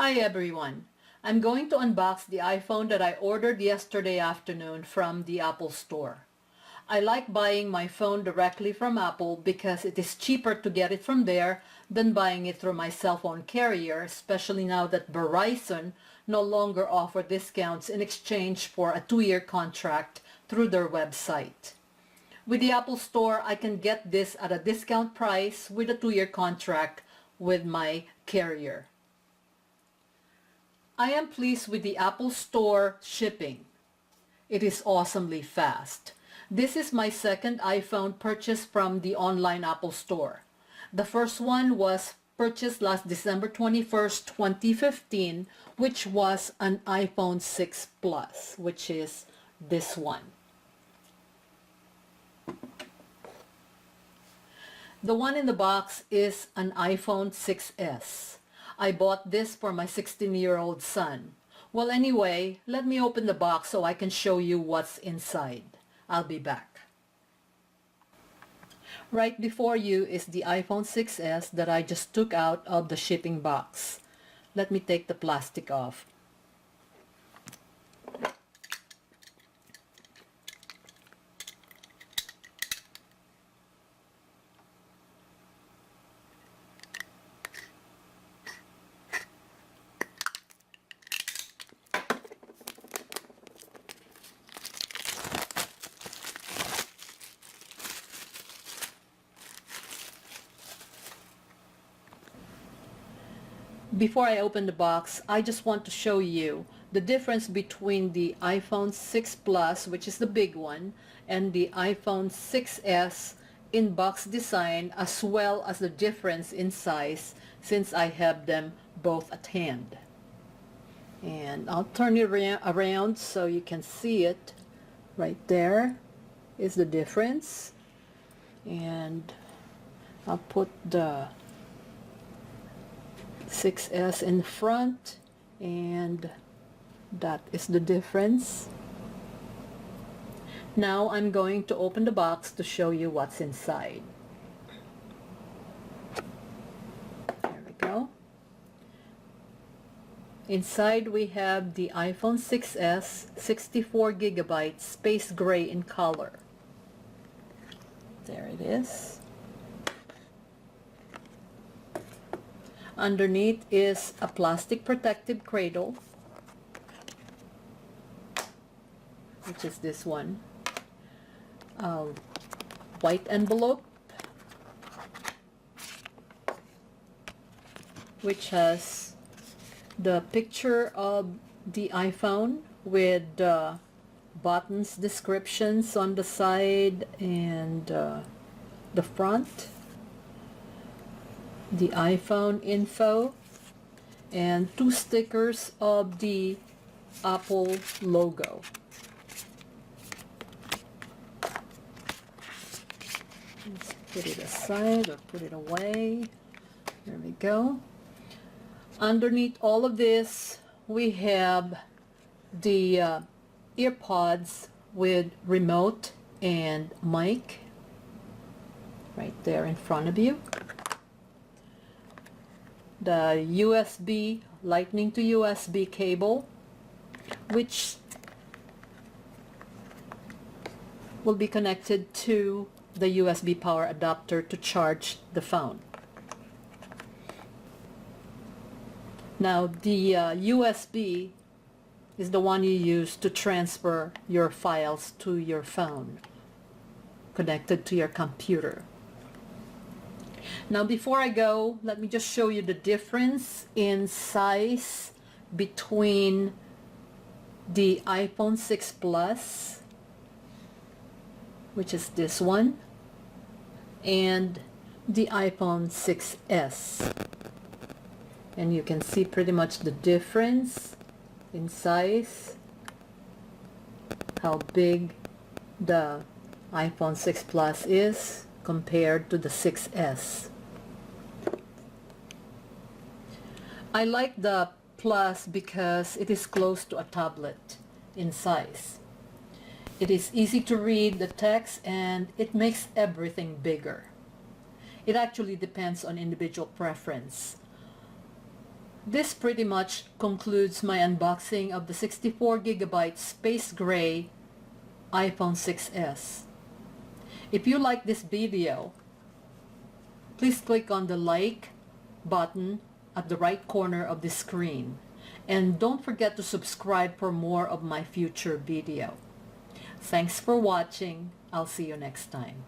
Hi everyone. I'm going to unbox the iPhone that I ordered yesterday afternoon from the Apple Store. I like buying my phone directly from Apple because it is cheaper to get it from there than buying it through my cell phone carrier, especially now that Verizon no longer offers discounts in exchange for a 2-year contract through their website. With the Apple Store, I can get this at a discount price with a 2-year contract with my carrier. I am pleased with the Apple Store shipping. It is awesomely fast. This is my second iPhone purchase from the online Apple Store. The first one was purchased last December 21st, 2015, which was an iPhone 6 Plus, which is this one. The one in the box is an iPhone 6s. I bought this for my 16-year-old son. Well, anyway, let me open the box so I can show you what's inside. I'll be back. Right before you is the iPhone 6s that I just took out of the shipping box. Let me take the plastic off. Before I open the box, I just want to show you the difference between the iPhone 6 Plus, which is the big one, and the iPhone 6s in box design, as well as the difference in size, since I have them both at hand. And I'll turn it around so you can see it. Right there is the difference. And I'll put the 6s in front, and that is the difference. Now I'm going to open the box to show you what's inside. There we go. Inside we have the iPhone 6s, 64 gigabytes, space gray in color. There it is. Underneath is a plastic protective cradle, which is this one. White envelope, which has the picture of the iPhone with buttons, descriptions on the side and the front. The iPhone info, and 2 stickers of the Apple logo. Let's put it aside or put it away. There we go. Underneath all of this, we have the earpods with remote and mic right there in front of you. The USB, lightning to USB cable, which will be connected to the USB power adapter to charge the phone. Now the USB is the one you use to transfer your files to your phone, connected to your computer. Now before I go, let me just show you the difference in size between the iPhone 6 Plus, which is this one, and the iPhone 6s. And you can see pretty much the difference in size, how big the iPhone 6 Plus is compared to the 6s. I like the Plus because it is close to a tablet in size. It is easy to read the text and it makes everything bigger. It actually depends on individual preference. This pretty much concludes my unboxing of the 64GB Space Gray iPhone 6s. If you like this video, please click on the like button at the right corner of the screen. And don't forget to subscribe for more of my future video. Thanks for watching. I'll see you next time.